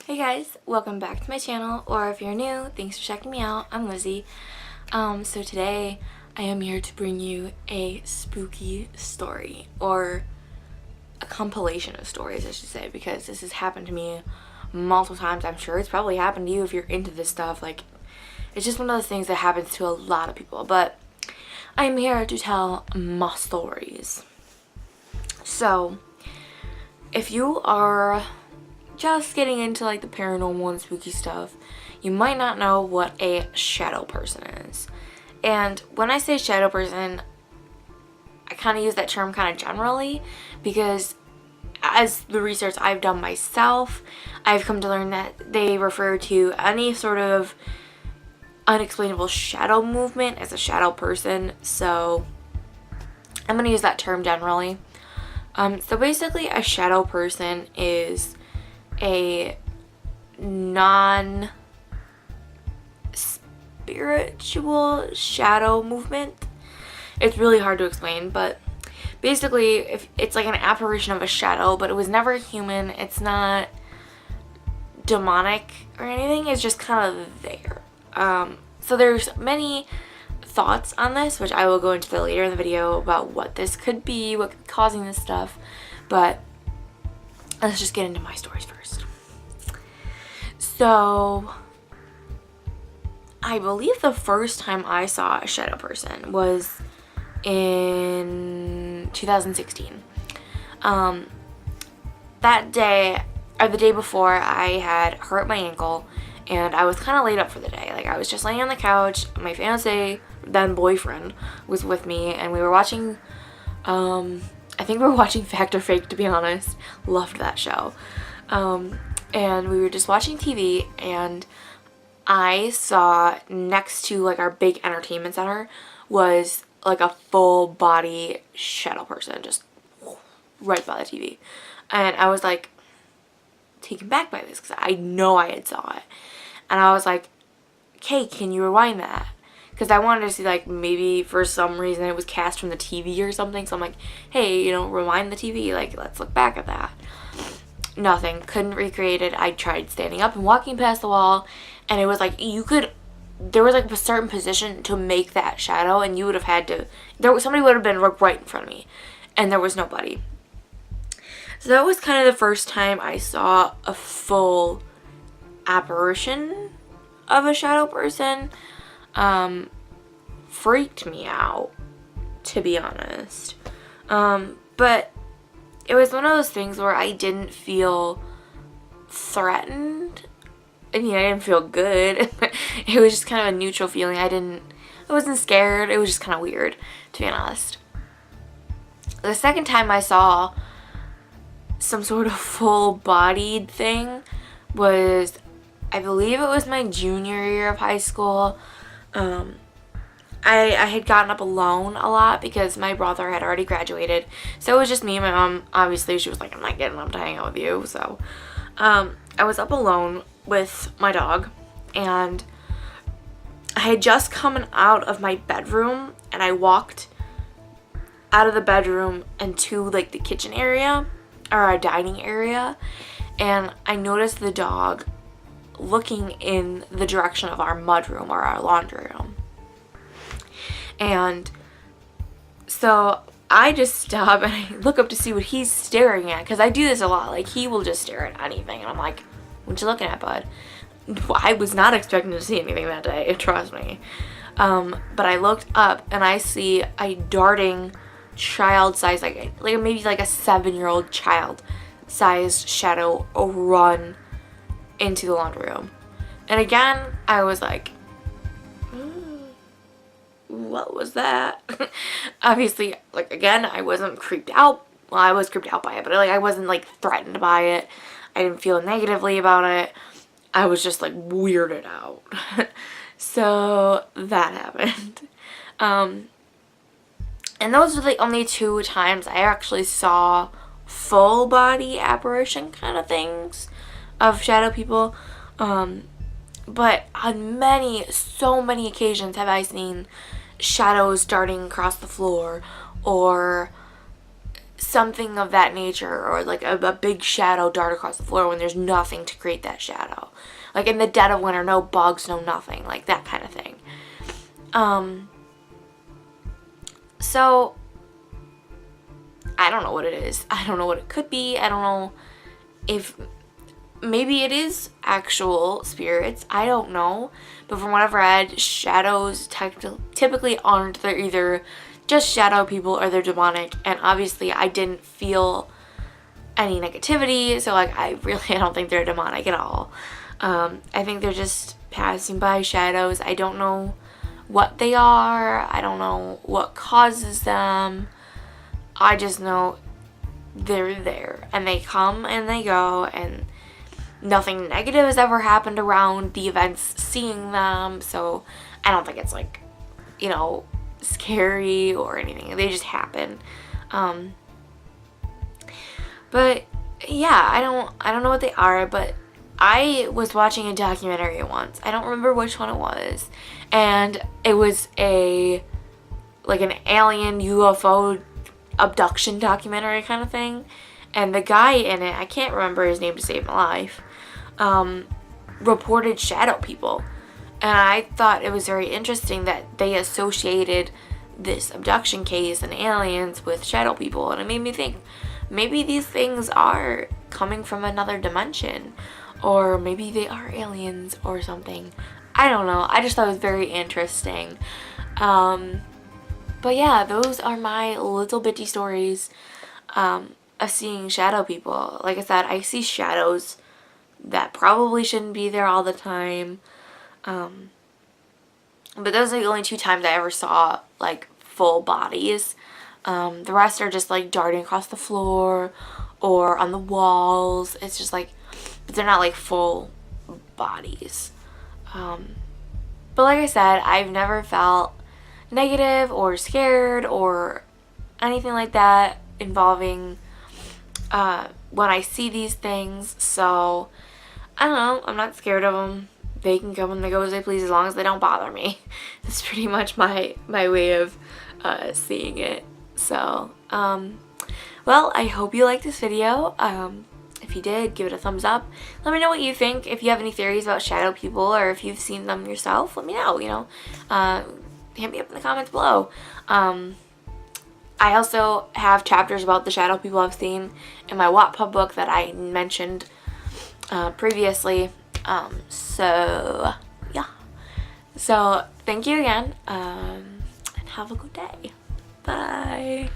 Hey guys, welcome back to my channel, or if you're new, thanks for checking me out. I'm Lizzie. So today I am here to bring you a spooky story, or a compilation of stories I should say, because this has happened to me multiple times. I'm sure it's probably happened to you if you're into this stuff. Like, it's just one of those things that happens to a lot of people, but I'm here to tell my stories. So if you are just getting into like the paranormal and spooky stuff, you might not know what a shadow person is. And when I say shadow person, I kind of use that term kind of generally because as the research I've done myself, I've come to learn that they refer to any sort of unexplainable shadow movement as a shadow person. So I'm going to use that term generally. So basically a shadow person is a non-spiritual shadow movement. It's really hard to explain, but basically if it's like an apparition of a shadow, but it was never human, it's not demonic or anything, it's just kind of there. So there's many thoughts on this, which I will go into later in the video about what this could be, what could be causing this stuff, but let's just get into my stories first. So I believe the first time I saw a shadow person was in 2016. That day, or the day before, I had hurt my ankle and I was kind of laid up for the day. Like, I was just laying on the couch. My fiance, then boyfriend, was with me and we were watching, I think we were watching Fact or Fake, to be honest. Loved that show. And we were just watching TV and I saw next to like our big entertainment center was like a full body shadow person just right by the TV. And I was like taken back by this because I know I had saw it. And I was like, okay, can you rewind that? Because I wanted to see, like, maybe for some reason it was cast from the TV or something. So I'm like, hey, you know, rewind the TV. Like, let's look back at that. Nothing. Couldn't recreate it. I tried standing up and walking past the wall. And it was like, there was like a certain position to make that shadow. And you would have had to, somebody would have been right in front of me. And there was nobody. So that was kind of the first time I saw a full apparition of a shadow person. Freaked me out, to be honest. But it was one of those things where I didn't feel threatened. I mean, I didn't feel good. It was just kind of a neutral feeling. I wasn't scared. It was just kind of weird, to be honest. The second time I saw some sort of full-bodied thing was, I believe it was my junior year of high school. I had gotten up alone a lot because my brother had already graduated. So it was just me and my mom. Obviously, she was like, I'm not getting up to hang out with you. So I was up alone with my dog. And I had just come out of my bedroom. And I walked out of the bedroom into like the kitchen area. Or our dining area. And I noticed the dog looking in the direction of our mudroom or our laundry room. And so I just stop and I look up to see what he's staring at, because I do this a lot. Like, he will just stare at anything and I'm like, what you looking at, bud? I was not expecting to see anything that day, trust me. But I looked up and I see a darting child size, like maybe like a 7-year-old child sized shadow run into the laundry room. And again, I was like, what was that? Obviously, like, again, I wasn't creeped out. Well, I was creeped out by it, but like, I wasn't like threatened by it. I didn't feel negatively about it. I was just like weirded out. So that happened. And those were the only 2 times I actually saw full body apparition kind of things of shadow people. But on so many occasions have I seen shadows darting across the floor, or something of that nature, or like a big shadow dart across the floor when there's nothing to create that shadow. Like in the dead of winter, no bugs, no nothing, like that kind of thing. So I don't know what it is. I don't know what it could be. I don't know if maybe it is actual spirits. I don't know. But from what I've read, shadows typically aren't. They're either just shadow people or they're demonic. And obviously I didn't feel any negativity. So like I don't think they're demonic at all. I think they're just passing by shadows. I don't know what they are. I don't know what causes them. I just know they're there. And they come and they go. And nothing negative has ever happened around the events seeing them. So I don't think it's like, you know, scary or anything. They just happen. But yeah, I don't know what they are, but I was watching a documentary once. I don't remember which one it was. And it was an alien UFO abduction documentary kind of thing. And the guy in it, I can't remember his name to save my life, reported shadow people. And I thought it was very interesting that they associated this abduction case and aliens with shadow people. And it made me think, maybe these things are coming from another dimension. Or maybe they are aliens or something. I don't know. I just thought it was very interesting. But yeah, those are my little bitty stories of seeing shadow people. Like I said, I see shadows that probably shouldn't be there all the time. But those are the only 2 times I ever saw like full bodies. The rest are just like darting across the floor or on the walls. It's just like, but they're not like full bodies. But like I said, I've never felt negative or scared or anything like that involving when I see these things. So I don't know, I'm not scared of them. They can come and they go as they please as long as they don't bother me. That's pretty much my way of seeing it. So well, I hope you liked this video. If you did, give it a thumbs up. Let me know what you think. If you have any theories about shadow people or if you've seen them yourself, let me know, you know. Hit me up in the comments below. I also have chapters about the shadow people I've seen in my Wattpad book that I mentioned previously. So yeah. So thank you again, and have a good day. Bye.